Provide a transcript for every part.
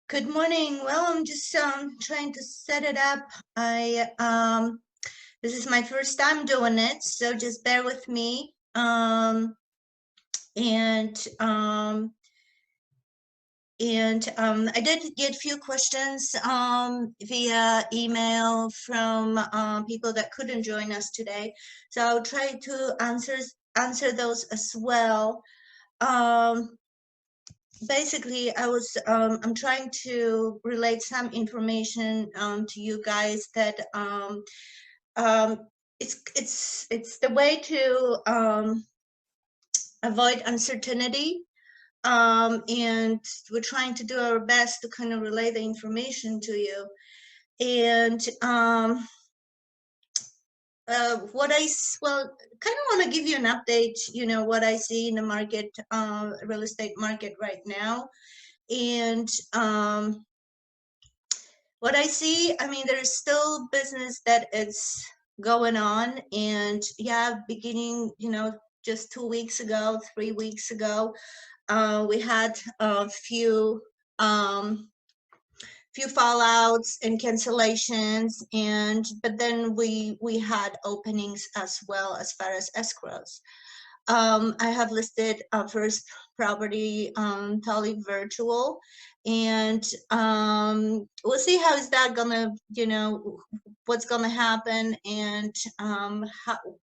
Good morning. Well, I'm just trying to set it up. This is my first time doing it, so just bear with me. And I did get a few questions via email from people that couldn't join us today, so I'll try to answer those as well. Basically, I'm trying to relate some information to you guys that um, it's the way to avoid uncertainty, and we're trying to do our best to kind of relay the information to you. And well, kind of want to give you an update, what I see in the market, real estate market right now. And what I see, I mean, there's still business that is going on. And yeah, beginning, just 2 weeks ago, 3 weeks ago, we had a few fallouts and cancellations, but then we had openings as well as far as escrows. I have listed first property, totally virtual, and we'll see how is that gonna, what's gonna happen, and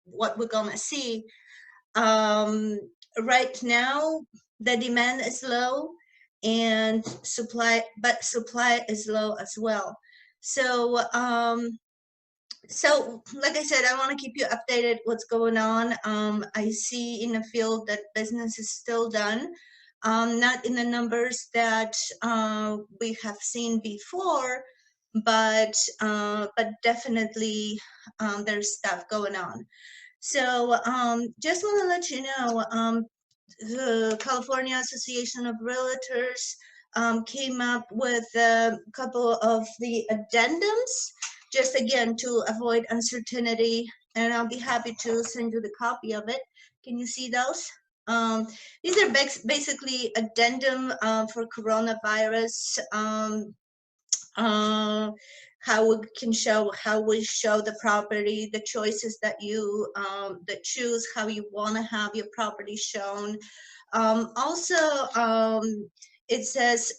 what we're gonna see. Right now, the demand is low, and supply is low as well. So like I said, I want to keep you updated what's going on. I see in the field that business is still done, not in the numbers that we have seen before, but definitely there's stuff going on. So just want to let you know, the California Association of Realtors came up with a couple of the addendums, just again to avoid uncertainty, and I'll be happy to send you the copy of it. Can you see those? These are basically addendum for coronavirus. How we can show, how we show the property, the choices that you that choose how you want to have your property shown. Also, it says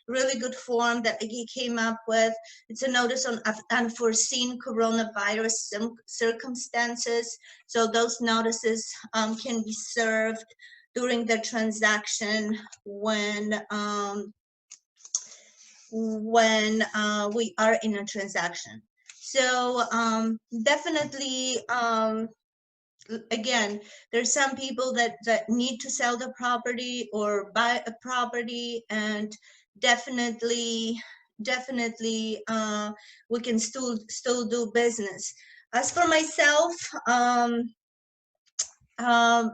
really good form that he came up with. It's a notice on unforeseen coronavirus circumstances. So those notices can be served during the transaction when we are in a transaction. So definitely, again, there's some people that need to sell the property or buy a property, and definitely we can still do business. As for myself, I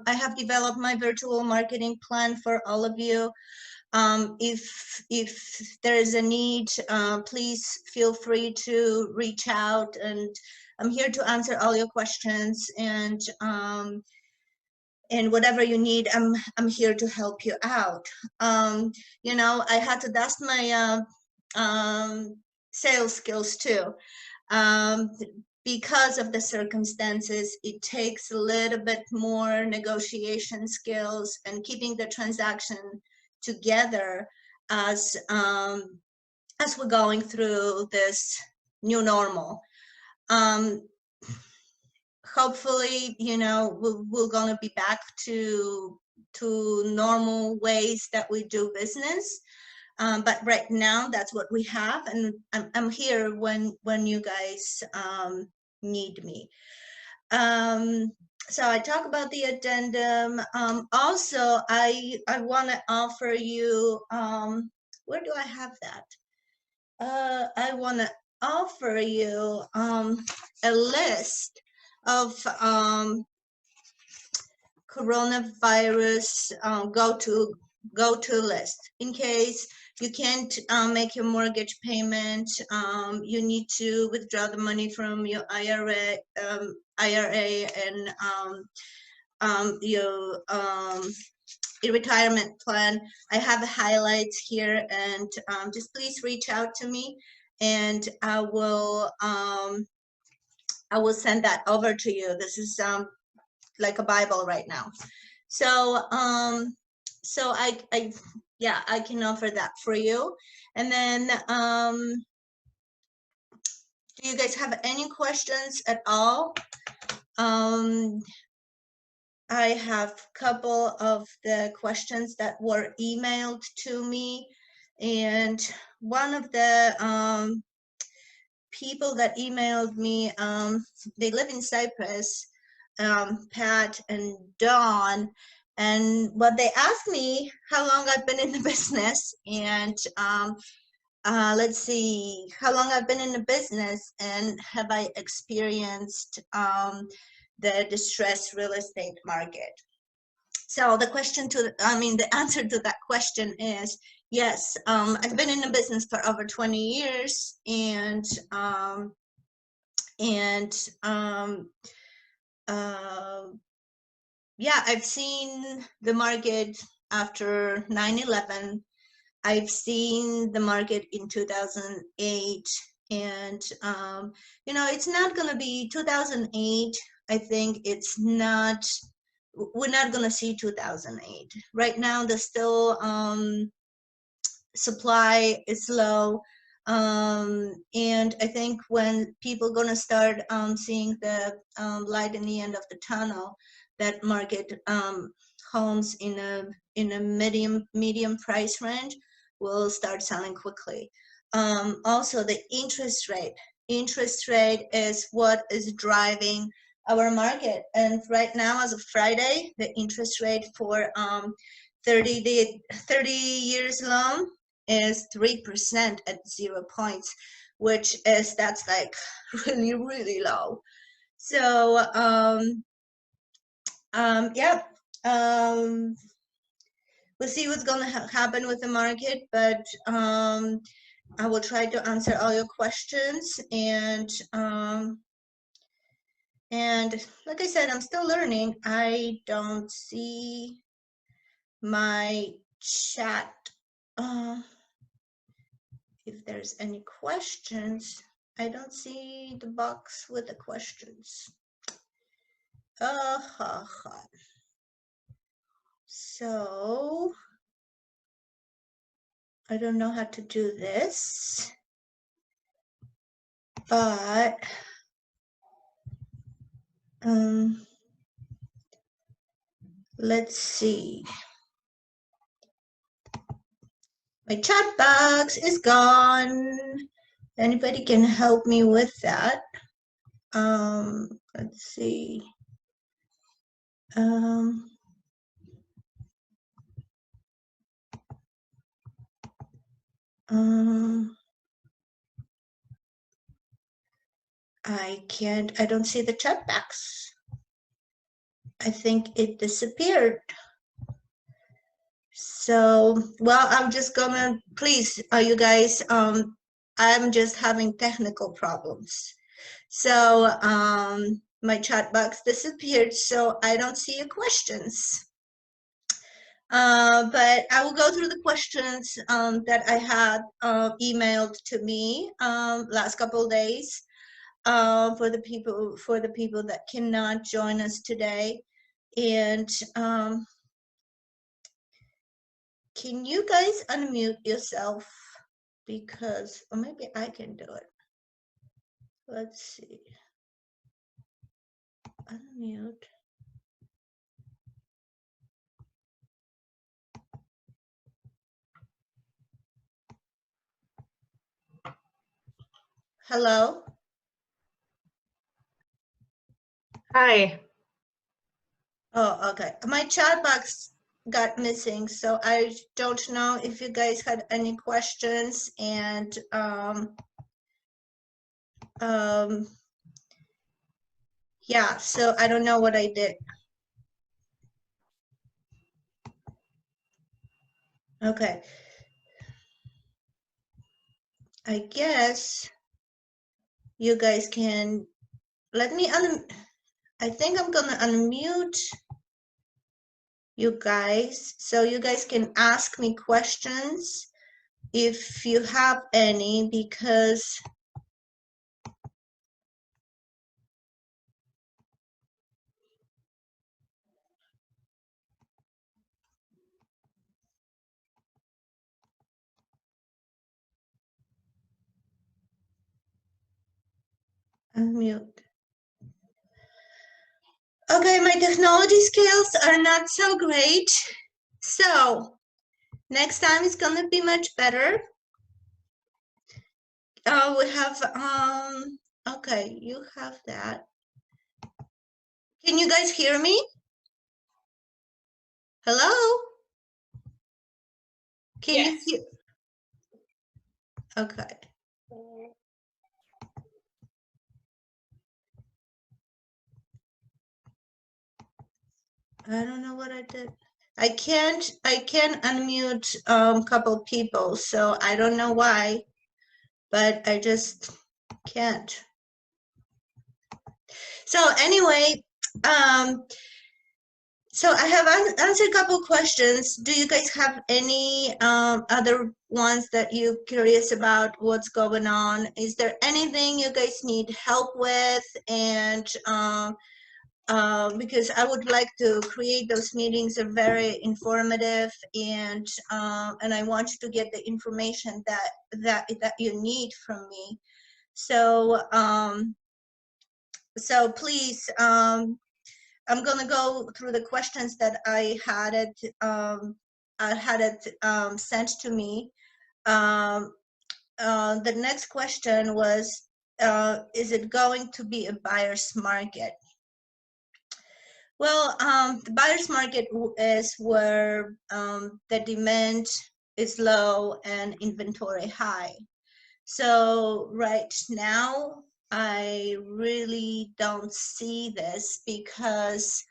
have developed my virtual marketing plan for all of you. If there is a need, please feel free to reach out, and I'm here to answer all your questions, and whatever you need, I'm here to help you out. I had to dust my sales skills too. Because of the circumstances, it takes a little bit more negotiation skills and keeping the transaction together as we're going through this new normal. Hopefully, we're going to be back to normal ways that we do business. But right now, that's what we have, and I'm here when you guys need me. So I talk about the addendum. Also, I want to offer you, where do I have that? I want to offer you a list of coronavirus go-to list in case you can't make your mortgage payment. You need to withdraw the money from your IRA, and your retirement plan. I have highlights here, and just please reach out to me, and I will send that over to you. This is like a Bible right now. So so I yeah, I can offer that for you. And then do you guys have any questions at all? I have a couple of the questions that were emailed to me, and one of the people that emailed me, they live in Cyprus, Pat and Dawn, and what they asked me how long I've been in the business, and let's see, how long I've been in the business, and have I experienced the distressed real estate market. So the answer to that question is yes. I've been in the business for over 20 years, and yeah, I've seen the market after 9/11. I've seen the market in 2008, and you know, it's not going to be 2008. I think it's not, we're not going to see 2008. Right now, there's still supply is low, and I think when people going to start seeing the light in the end of the tunnel, that market homes in a medium price range will start selling quickly. Also, the interest rate is what is driving our market, and right now, as of Friday, the interest rate for 30 years loan is 3% at 0 points, which is, that's like really low. So yeah, we'll see what's going to happen with the market, but I will try to answer all your questions, and like I said, I'm still learning. I don't see my chat. If there's any questions, I don't see the box with the questions. So I don't know how to do this, but let's see. My chat box is gone. Anybody can help me with that? Let's see. I don't see the chat box. I think it disappeared. So, well, I'm just gonna, please, you guys, I'm just having technical problems. So, my chat box disappeared, so I don't see your questions. But I will go through the questions that I had emailed to me last couple of days for the people that cannot join us today. And can you guys unmute yourself? Because, or maybe I can do it. Let's see. Unmute. Hello? Hi. Oh, okay. My chat box got missing, so I don't know if you guys had any questions, and yeah, so I don't know what I did. Okay. I guess you guys can let me I think I'm gonna unmute you guys. So you guys can ask me questions if you have any, because unmute. Okay, my technology skills are not so great. So next time it's gonna be much better. We have, okay, you have that. Can you guys hear me? Hello? Can you hear? Okay. I don't know what I did. I can't unmute couple people, so I don't know why, but I just can't. So anyway, so I have answered a couple questions. Do you guys have any other ones that you're curious about what's going on? Is there anything you guys need help with? And because I would like to create those meetings are very informative, and I want you to get the information that you need from me. So so please, I'm gonna go through the questions that I had sent to me. The next question was, is it going to be a buyer's market? Well, the buyer's market is where the demand is low and inventory high. So right now, I really don't see this because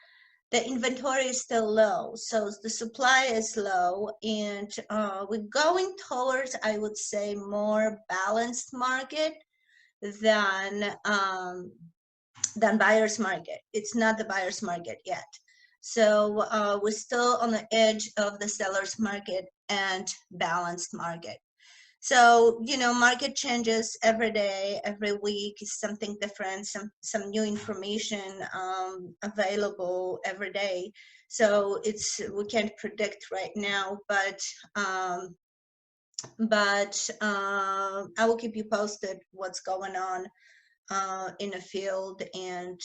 the inventory is still low. So the supply is low, and we're going towards, I would say, more balanced market than buyer's market. It's not the buyer's market yet. So we're still on the edge of the seller's market and balanced market. So, you know, market changes every day, every week is something different, some new information available every day. So we can't predict right now, but I will keep you posted what's going on in the field, and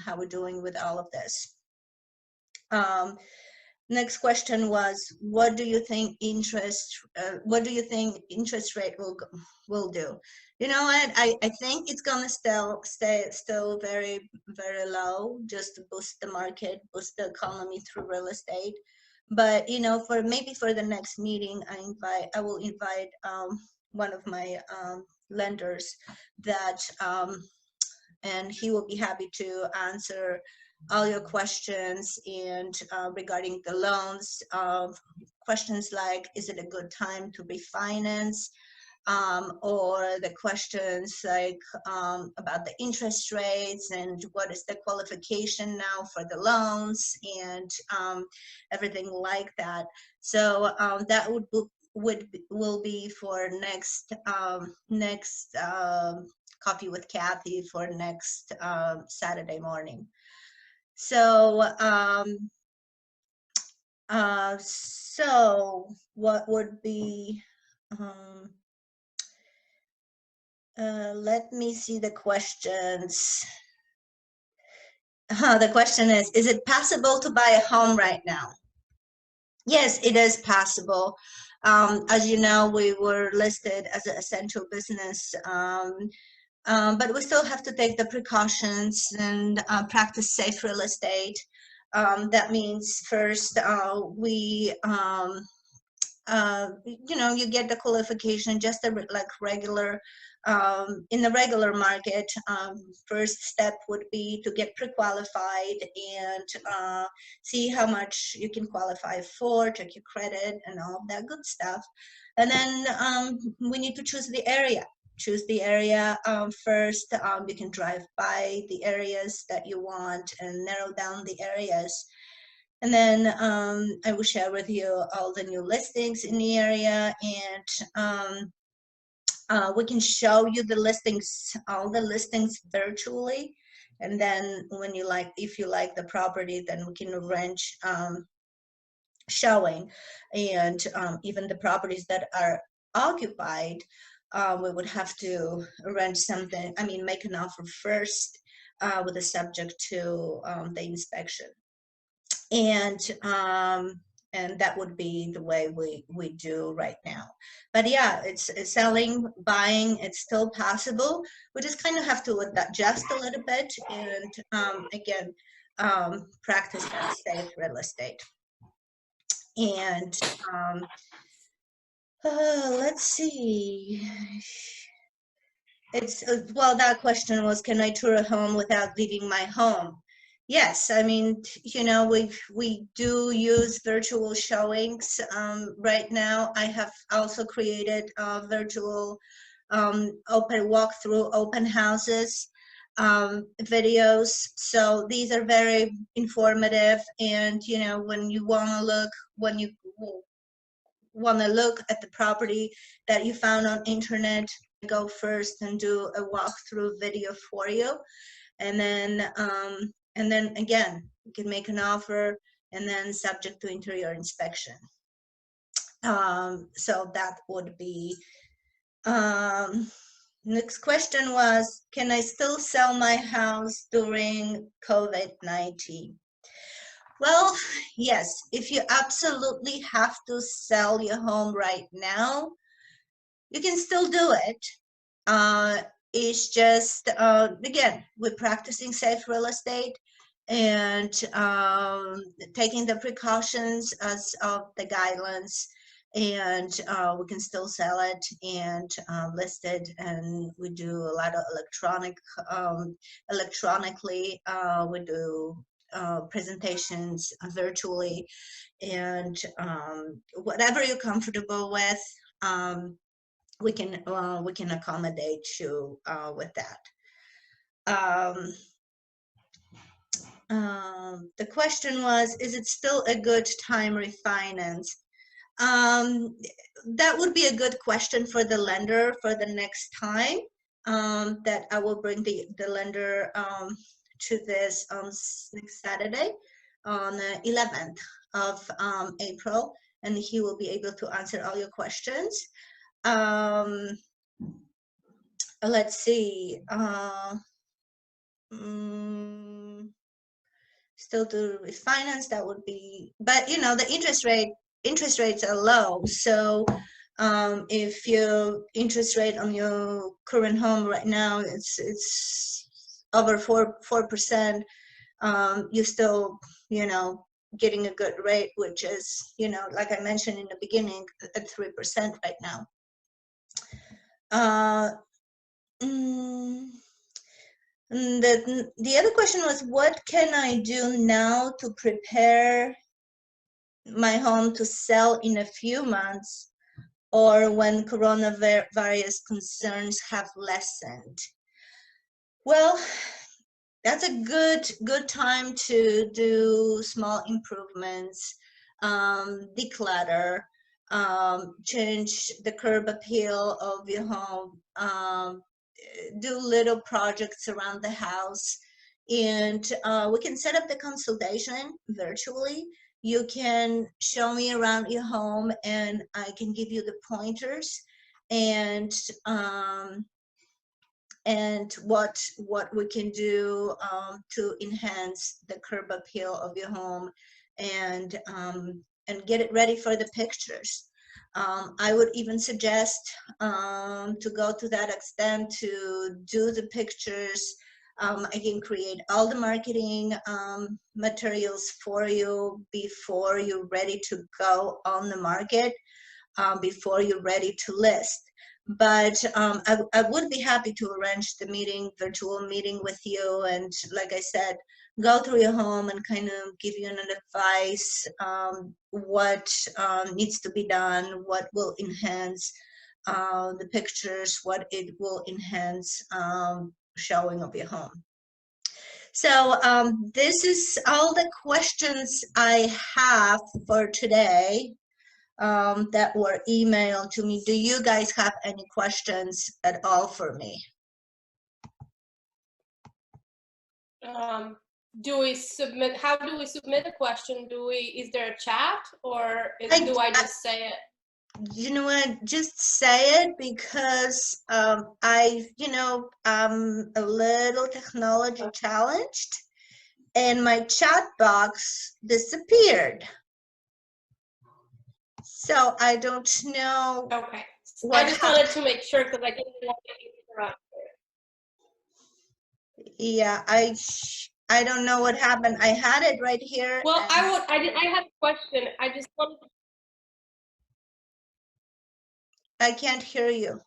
how we're doing with all of this. Next question was, what do you think interest rate will do? You know what, I think it's gonna stay very, very low, just to boost the market, boost the economy through real estate. But you know, maybe for the next meeting, I will invite one of my lenders that and he will be happy to answer all your questions, and regarding the loans, questions like, is it a good time to refinance? Or the questions like about the interest rates and what is the qualification now for the loans, and everything like that. So that will be for next Coffee with Kathy for next Saturday morning. So so what would be let me see the questions. The question is it possible to buy a home right now? Yes, it is possible. As you know, we were listed as an essential business, but we still have to take the precautions and practice safe real estate. That means first you know, you get the qualification just like regular in the regular market. First step would be to get pre-qualified and see how much you can qualify for, check your credit and all of that good stuff. And then we need to choose the area. First. You can drive by the areas that you want and narrow down the areas. And then I will share with you all the new listings in the area, and we can show you the listings, all the listings virtually. And then when you like, if you like the property, then we can arrange showing. And even the properties that are occupied, we would have to arrange something, I mean, make an offer first with a subject to the inspection. And that would be the way we do right now. But yeah, it's selling, buying, it's still possible. We just kind of have to adjust a little bit, and again, practice that safe real estate. And let's see. It's well, that question was, can I tour a home without leaving my home? Yes, I mean, you know, we do use virtual showings right now. I have also created virtual open walkthrough open houses videos. So these are very informative, and you know, when you want to look, when you want to look at the property that you found on internet, go first and do a walkthrough video for you, and then again, you can make an offer, and then subject to interior inspection. So that would be. Next question was, can I still sell my house during COVID-19? Well, yes, if you absolutely have to sell your home right now, you can still do it. It's just, again, we're practicing safe real estate, and taking the precautions as of the guidelines, and we can still sell it and list it. And we do a lot of electronically. We do presentations virtually, and whatever you're comfortable with, we can accommodate you with that. The question was, is it still a good time refinance? That would be a good question for the lender for the next time, that I will bring the lender to this next Saturday on the 11th of April, and he will be able to answer all your questions. Let's see. Still to refinance, that would be, but you know, the interest rates are low. So if your interest rate on your current home right now, it's over 4%, you're still, you know, getting a good rate, which is, you know, like I mentioned in the beginning, at 3% right now. The other question was, what can I do now to prepare my home to sell in a few months, or when coronavirus concerns have lessened? Well, that's a good time to do small improvements, declutter, change the curb appeal of your home, do little projects around the house. And we can set up the consultation virtually. You can show me around your home, and I can give you the pointers, and what we can do to enhance the curb appeal of your home, and get it ready for the pictures. I would even suggest to go to that extent to do the pictures. I can create all the marketing materials for you before you're ready to go on the market, before you're ready to list. But I would be happy to arrange the virtual meeting with you, and like I said, go through your home and kind of give you an advice, what needs to be done, what will enhance the pictures, what it will enhance showing of your home. So this is all the questions I have for today that were emailed to me. Do you guys have any questions at all for me? Do we submit, how do we submit a question? Is there a chat, or do I just say it? You know what, just say it, because I'm a little technology challenged and my chat box disappeared. So I don't know. Okay. What I just wanted to make sure, because I didn't want to interrupt. Yeah, I don't know what happened. I had it right here. Well, I have a question. I just wanted to. I can't hear you.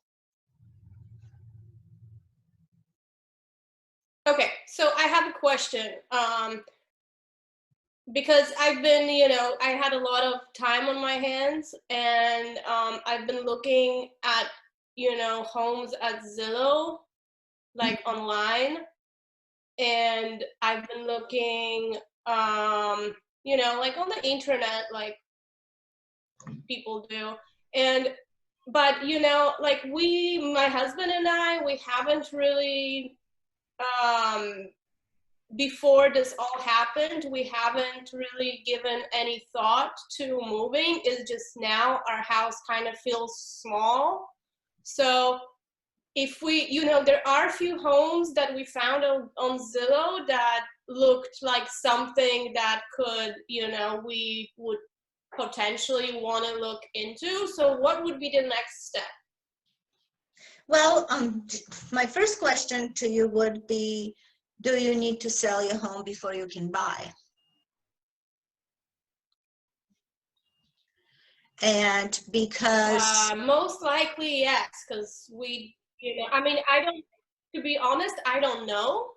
Okay, so I have a question. Because I've been, I had a lot of time on my hands, and I've been looking at, homes at Zillow, like online, and I've been looking, like on the internet, like people do, but like my husband and I, we haven't really, before this all happened, we haven't really given any thought to moving. It's just now our house kind of feels small. So if we, there are a few homes that we found on Zillow that looked like something that could, we would potentially want to look into. So what would be the next step? Well, my first question to you would be, do you need to sell your home before you can buy? And because most likely yes, because we, I mean, to be honest, I don't know.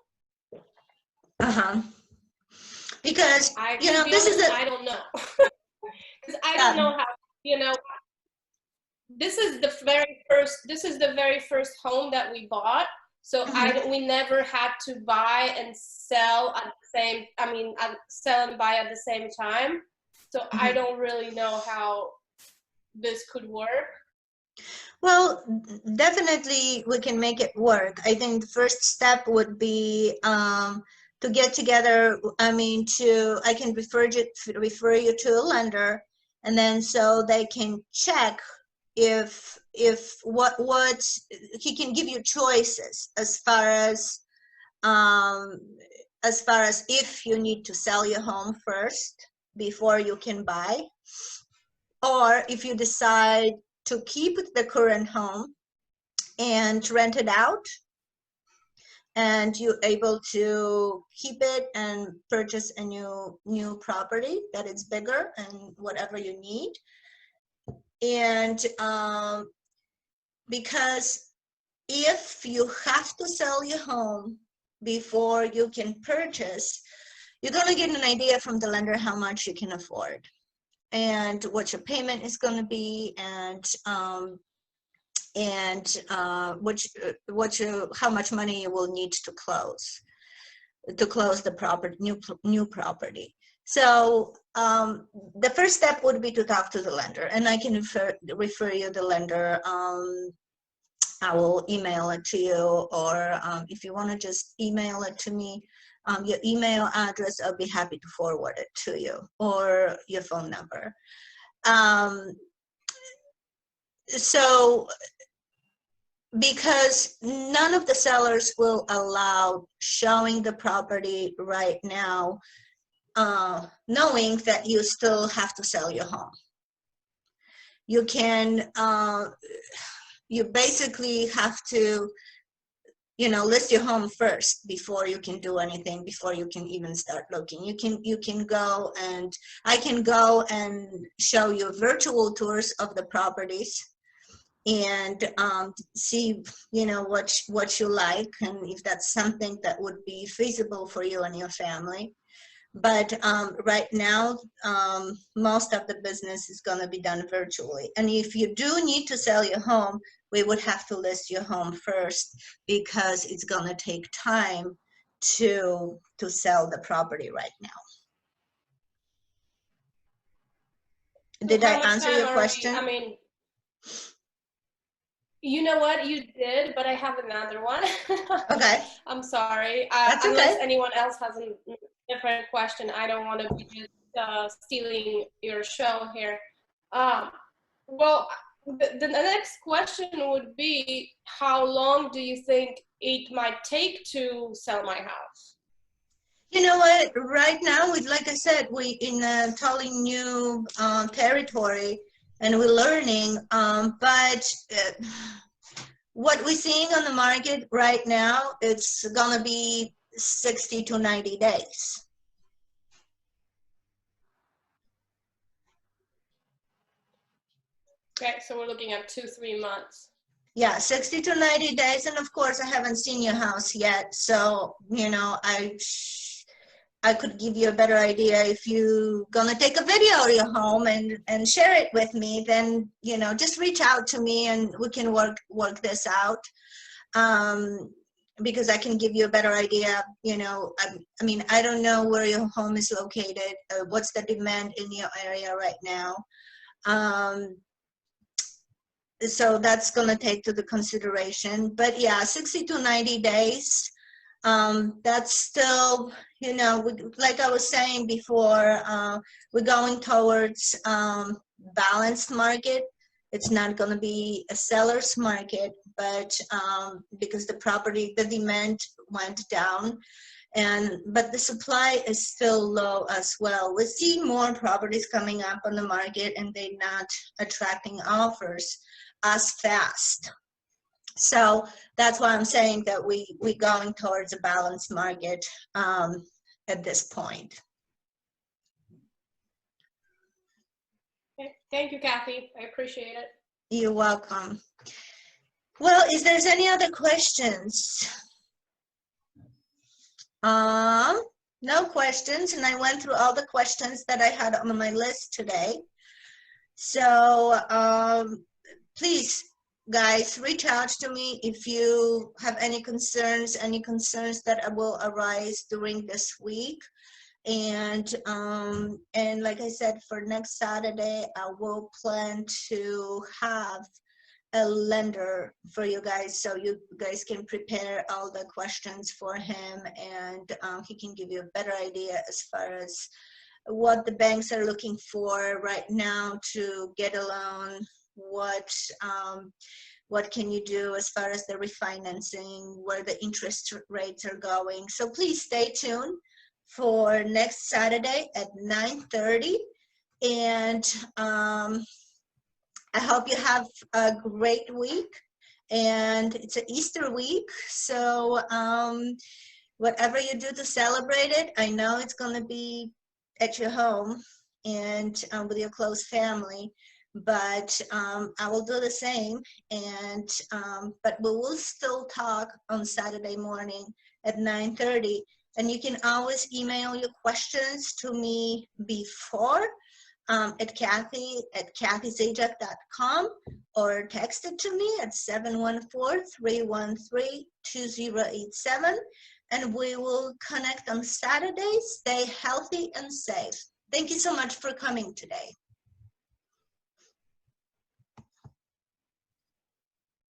Because I don't know. Because I don't know how, this is the very first home that we bought. So we never had to buy and sell at the same, sell and buy at the same time. So I don't really know how this could work. Well, definitely we can make it work. I think the first step would be to get together. I can refer you to a lender, and then so they can check if what he can give you choices as far as if you need to sell your home first before you can buy, or if you decide to keep the current home and rent it out, and you're able to keep it and purchase a new property that is bigger and whatever you need. And because if you have to sell your home before you can purchase, you're going to get an idea from the lender how much you can afford and what your payment is going to be, and how much money you will need to close the property, new property. So the first step would be to talk to the lender, and I can refer you the lender. I will email it to you, or if you want to just email it to me, your email address, I'll be happy to forward it to you, or your phone number. So because none of the sellers will allow showing the property right now, knowing that you still have to sell your home. You can, you basically have to, list your home first before you can do anything, before you can even start looking. You can go, and I can go and show you virtual tours of the properties, and see what you like, and if that's something that would be feasible for you and your family. But right now, most of the business is going to be done virtually. And if you do need to sell your home, we would have to list your home first, because it's going to take time to sell the property right now. Did I How much answer time your are we- question? I mean, you know what, you did, but I have another one. Okay. I'm sorry. That's Unless okay. anyone else has a different question, I don't want to be just stealing your show here. Well, the next question would be, how long do you think it might take to sell my house? You know what? Right now, like I said, we in a totally new territory, and we're learning. But what we're seeing on the market right now, it's gonna be 60 to 90 days. Okay, so we're looking at 2-3 months. Yeah, 60 to 90 days, and of course, I haven't seen your house yet, so you know, I could give you a better idea. If you're gonna take a video of your home and share it with me, then you know, just reach out to me and we can work this out. Because I can give you a better idea. You know, I mean, I don't know where your home is located, what's the demand in your area right now. So that's gonna take to the consideration. But yeah, 60 to 90 days. That's still, you know, like I was saying before, we're going towards balanced market. It's not going to be a seller's market, but because the demand went down, but the supply is still low as well. We see more properties coming up on the market, and they're not attracting offers as fast. So that's why I'm saying that we're going towards a balanced market at this point. Okay. Thank you, Kathy. I appreciate it. You're welcome. Well, is there's any other questions? No questions, and I went through all the questions that I had on my list today. So please, guys, reach out to me if you have any concerns that will arise during this week. And like I said, for next Saturday, I will plan to have a lender for you guys, so you guys can prepare all the questions for him, and he can give you a better idea as far as what the banks are looking for right now to get a loan, what can you do as far as the refinancing, where the interest rates are going. So please stay tuned for next Saturday at 9:30, and I hope you have a great week. And it's an Easter week, so whatever you do to celebrate it, I know it's going to be at your home and with your close family, but I will do the same. And but we will still talk on Saturday morning at 9:30, and you can always email your questions to me before at kathy@kathyzajac.com, or text it to me at 714-313-2087, and we will connect on Saturday. Stay healthy and safe. Thank you so much for coming today.